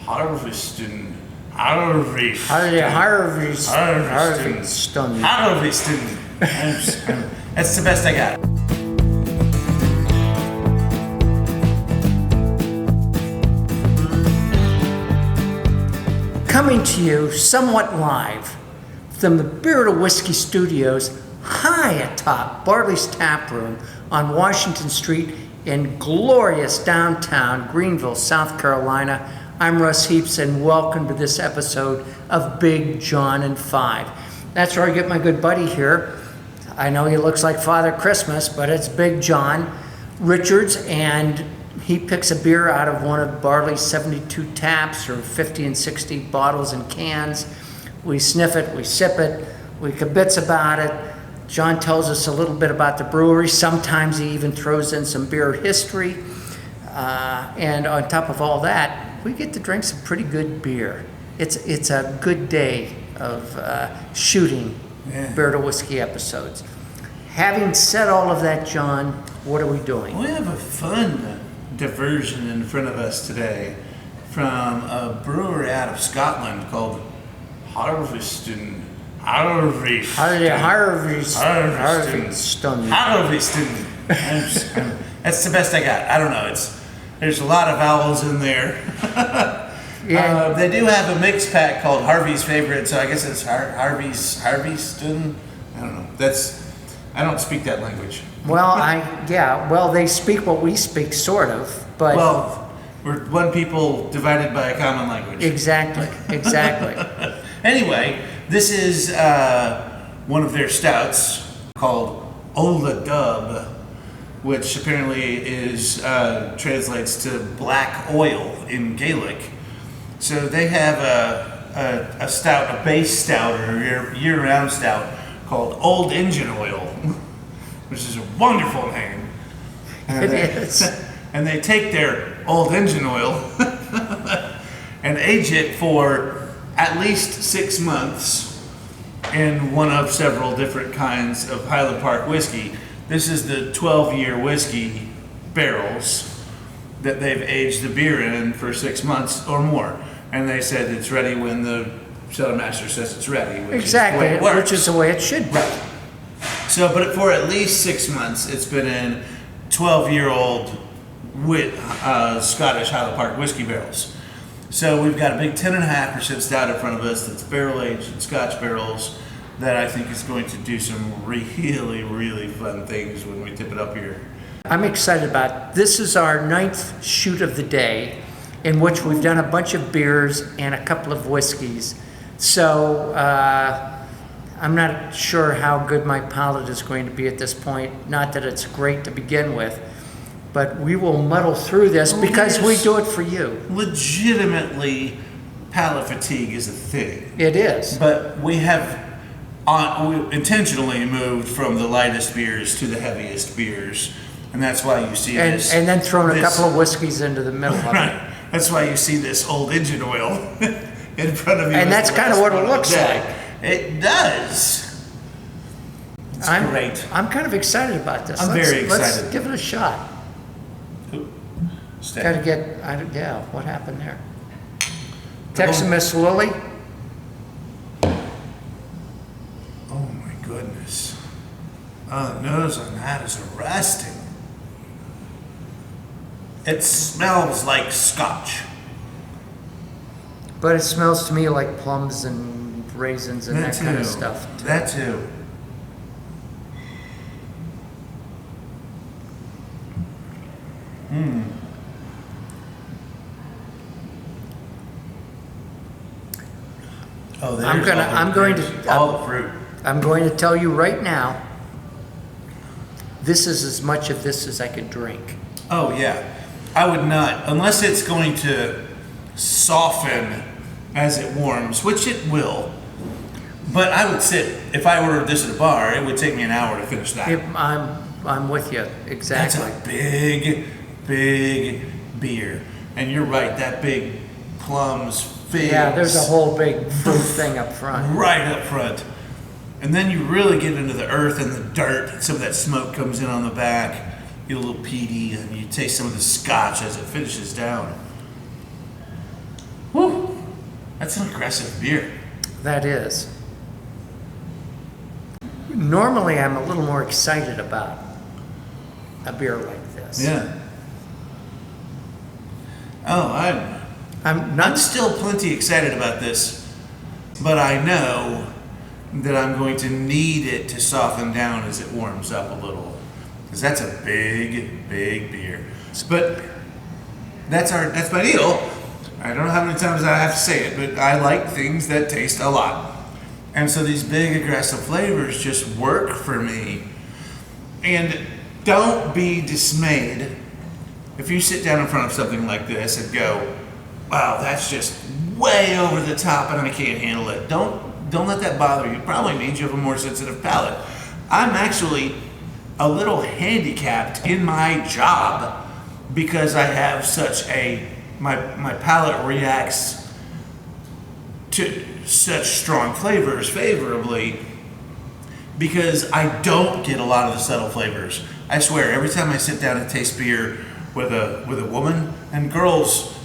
Harviestoun. Harviestoun. That's the best I got. Coming to you somewhat live from the Beer to Whiskey Studios high atop Barley's Tap Room on Washington Street in glorious downtown Greenville, South Carolina. I'm Russ Heaps and welcome to this episode of Big John and Five. That's where I get my good buddy here. I know he looks like Father Christmas, but it's Big John Richards, and he picks a beer out of one of Barley's 72 taps, or 50 and 60 bottles and cans. We sniff it, we sip it, we kibitz about it. John tells us a little bit about the brewery. Sometimes he even throws in some beer history. And on top of all that, we get to drink some pretty good beer. It's a good day of shooting Beer to Whiskey episodes. Having said all of that, John, what are we doing? We have a fun diversion in front of us today from a brewery out of Scotland called Harviestoun. Harviestoun. That's the best I got. I don't know. There's a lot of vowels in there. Yeah. They do have a mix pack called Harvey's Favorite, so I guess it's Harviestoun. I don't know. I don't speak that language. Well, they speak what we speak, sort of, but... Well, we're one people divided by a common language. Exactly. Anyway, this is one of their stouts called Ola Dubh, which apparently translates to black oil in Gaelic. So they have a stout, a base stout, or year-round stout called Old Engine Oil, which is a wonderful name. It is. And they take their old engine oil and age it for at least 6 months in one of several different kinds of Highland Park whiskey. This is the 12-year whiskey barrels that they've aged the beer in for 6 months or more. And they said it's ready when the cellar master says it's ready, which is the way it works. Which is the way it should be. Right. So, but for at least 6 months, it's been in 12-year-old Scottish Highland Park whiskey barrels. So we've got a big 10.5% stout in front of us that's barrel-aged in Scotch barrels that I think is going to do some really, really fun things when we tip it up here. I'm excited about it. This is our 9th shoot of the day, in which we've done a bunch of beers and a couple of whiskeys. So I'm not sure how good my palate is going to be at this point. Not that it's great to begin with, but we will muddle through this because we do it for you. Legitimately, palate fatigue is a thing. It is. But we have we intentionally moved from the lightest beers to the heaviest beers. And that's why you see this. And then thrown a couple of whiskeys into the middle of it. That's why you see this old engine oil in front of you. And that's kind of what it looks like. It does. It's great. I'm kind of excited about this. I'm very excited. Let's give it a shot. Got to get, what happened there? Texting Miss Lily. Oh my goodness. Oh, the nose on that is arresting. It smells like scotch. But it smells to me like plums and raisins and that kind of stuff. That too. Oh, I'm going to tell you right now, this is as much of this as I could drink. Oh yeah. I would not, unless it's going to soften as it warms, which it will. But I would if I ordered this at a bar, it would take me an hour to finish that. I'm with you, exactly. That's a big, big beer. And you're right, that big plums, figs. Yeah, there's a whole big fruit thing up front. Right up front. And then you really get into the earth and the dirt. Some of that smoke comes in on the back. Get a little peaty, and you taste some of the scotch as it finishes down. Woo! That's an aggressive beer. That is. Normally, I'm a little more excited about a beer like this. Yeah. Oh, I'm still plenty excited about this, but I know that I'm going to need it to soften down as it warms up a little, because that's a big, big beer. But that's my deal. I don't know how many times I have to say it, but I like things that taste a lot. And so these big aggressive flavors just work for me. And don't be dismayed if you sit down in front of something like this and go, wow, that's just way over the top and I can't handle it. Don't let that bother you. It probably means you have a more sensitive palate. I'm actually a little handicapped in my job because I have my palate reacts to such strong flavors favorably because I don't get a lot of the subtle flavors. I swear, every time I sit down and taste beer with a woman, and girls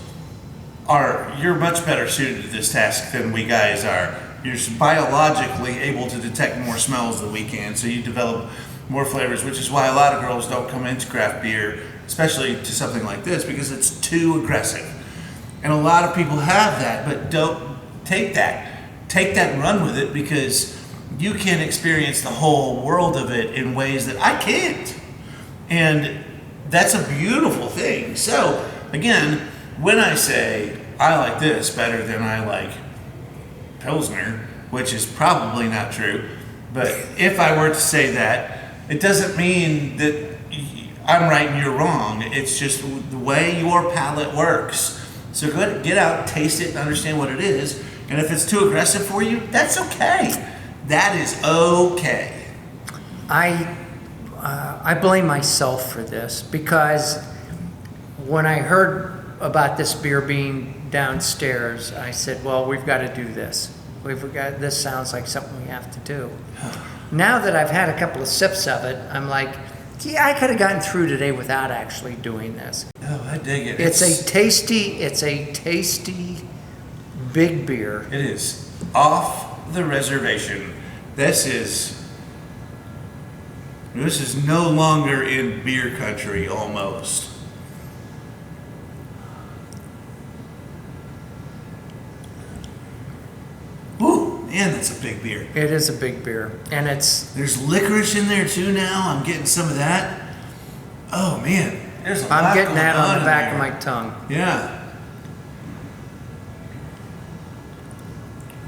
you're much better suited to this task than we guys are. You're biologically able to detect more smells than we can, so you develop more flavors, which is why a lot of girls don't come into craft beer, especially to something like this, because it's too aggressive. And a lot of people have that, but don't take that and run with it, because you can experience the whole world of it in ways that I can't. And that's a beautiful thing. So again, when I say I like this better than I like Pilsner, which is probably not true, but if I were to say that, it doesn't mean that I'm right and you're wrong. It's just the way your palate works. So go ahead, get out, taste it, and understand what it is. And if it's too aggressive for you, that's okay. That is okay. I blame myself for this because when I heard about this beer being downstairs, I said, well, we've got to do this. This sounds like something we have to do. Now that I've had a couple of sips of it, I'm like, yeah, I could have gotten through today without actually doing this. Oh, I dig it. It's a tasty big beer. It is off the reservation. This is no longer in beer country almost. Ooh, man, that's a big beer. It is a big beer, and there's licorice in there too now. I'm getting some of that. Oh man, there's a lot I'm getting that on the back there. of my tongue. Yeah.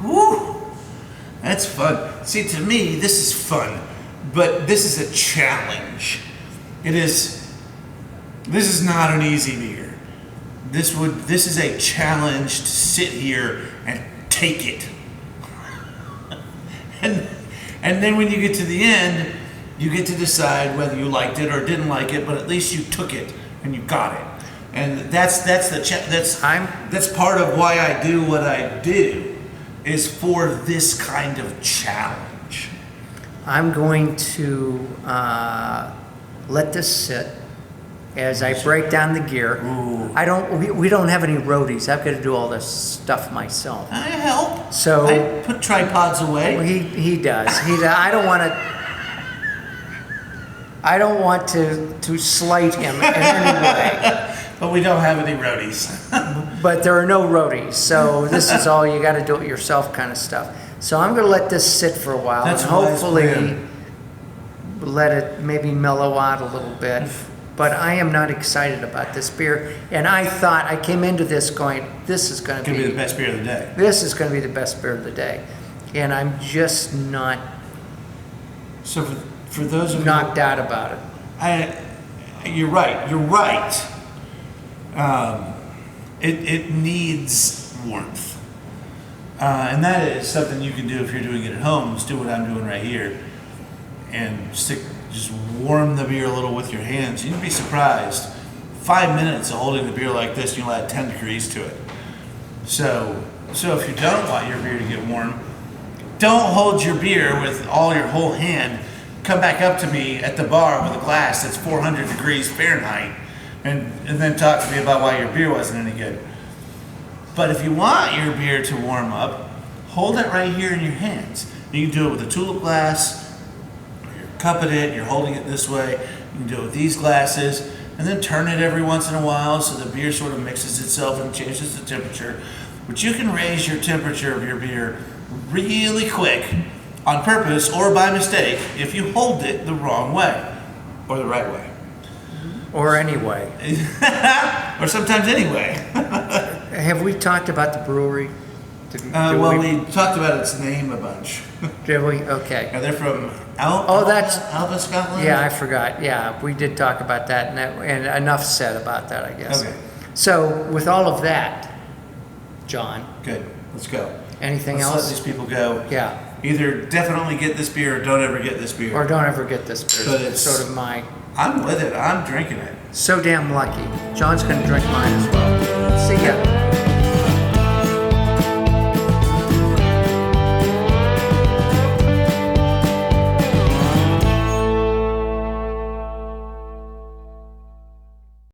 Woo! That's fun. See, to me, this is fun, but this is a challenge. This is not an easy beer. This is a challenge to sit here and take it. And then when you get to the end, you get to decide whether you liked it or didn't like it, but at least you took it and you got it. And that's part of why I do what I do, is for this kind of challenge. I'm going to let this sit as I break down the gear. Ooh. We don't have any roadies. I've got to do all this stuff myself. I help. So I put tripods away. Well, he does. I don't want to slight him in any way. But we don't have any roadies. But there are no roadies, so this is all you got to do it yourself kind of stuff. So I'm going to let this sit for a while, That's and a wise hopefully plan. let it maybe mellow out a little bit. But I am not excited about this beer, and I came into this going, this is going to be the best beer of the day. This is going to be the best beer of the day, and I'm just not So for those of you knocked out about it. You're right. It needs warmth, and that is something you can do if you're doing it at home. Just do what I'm doing right here, and just warm the beer a little with your hands. You'd be surprised. 5 minutes of holding the beer like this, you'll add 10 degrees to it. So if you don't want your beer to get warm, don't hold your beer with your whole hand. Come back up to me at the bar with a glass that's 400 degrees Fahrenheit, and then talk to me about why your beer wasn't any good. But if you want your beer to warm up, hold it right here in your hands. You can do it with a tulip glass, or you're cupping it, you're holding it this way. You can do it with these glasses, and then turn it every once in a while so the beer sort of mixes itself and changes the temperature. But you can raise your temperature of your beer really quick on purpose or by mistake if you hold it the wrong way or the right way. Or anyway. Or sometimes anyway. Have we talked about the brewery? We talked about its name a bunch. Did we? Okay. They're from Alva, Scotland? Yeah, I forgot. Yeah, we did talk about that, and enough said about that, I guess. Okay. So, with all of that, John. Good. Let's go. Anything Let's else? let these people go. Yeah. Either definitely get this beer or don't ever get this beer. Or don't ever get this beer. But it's sort of my... I'm with it. I'm drinking it. So damn lucky. John's going to drink mine as well. See ya.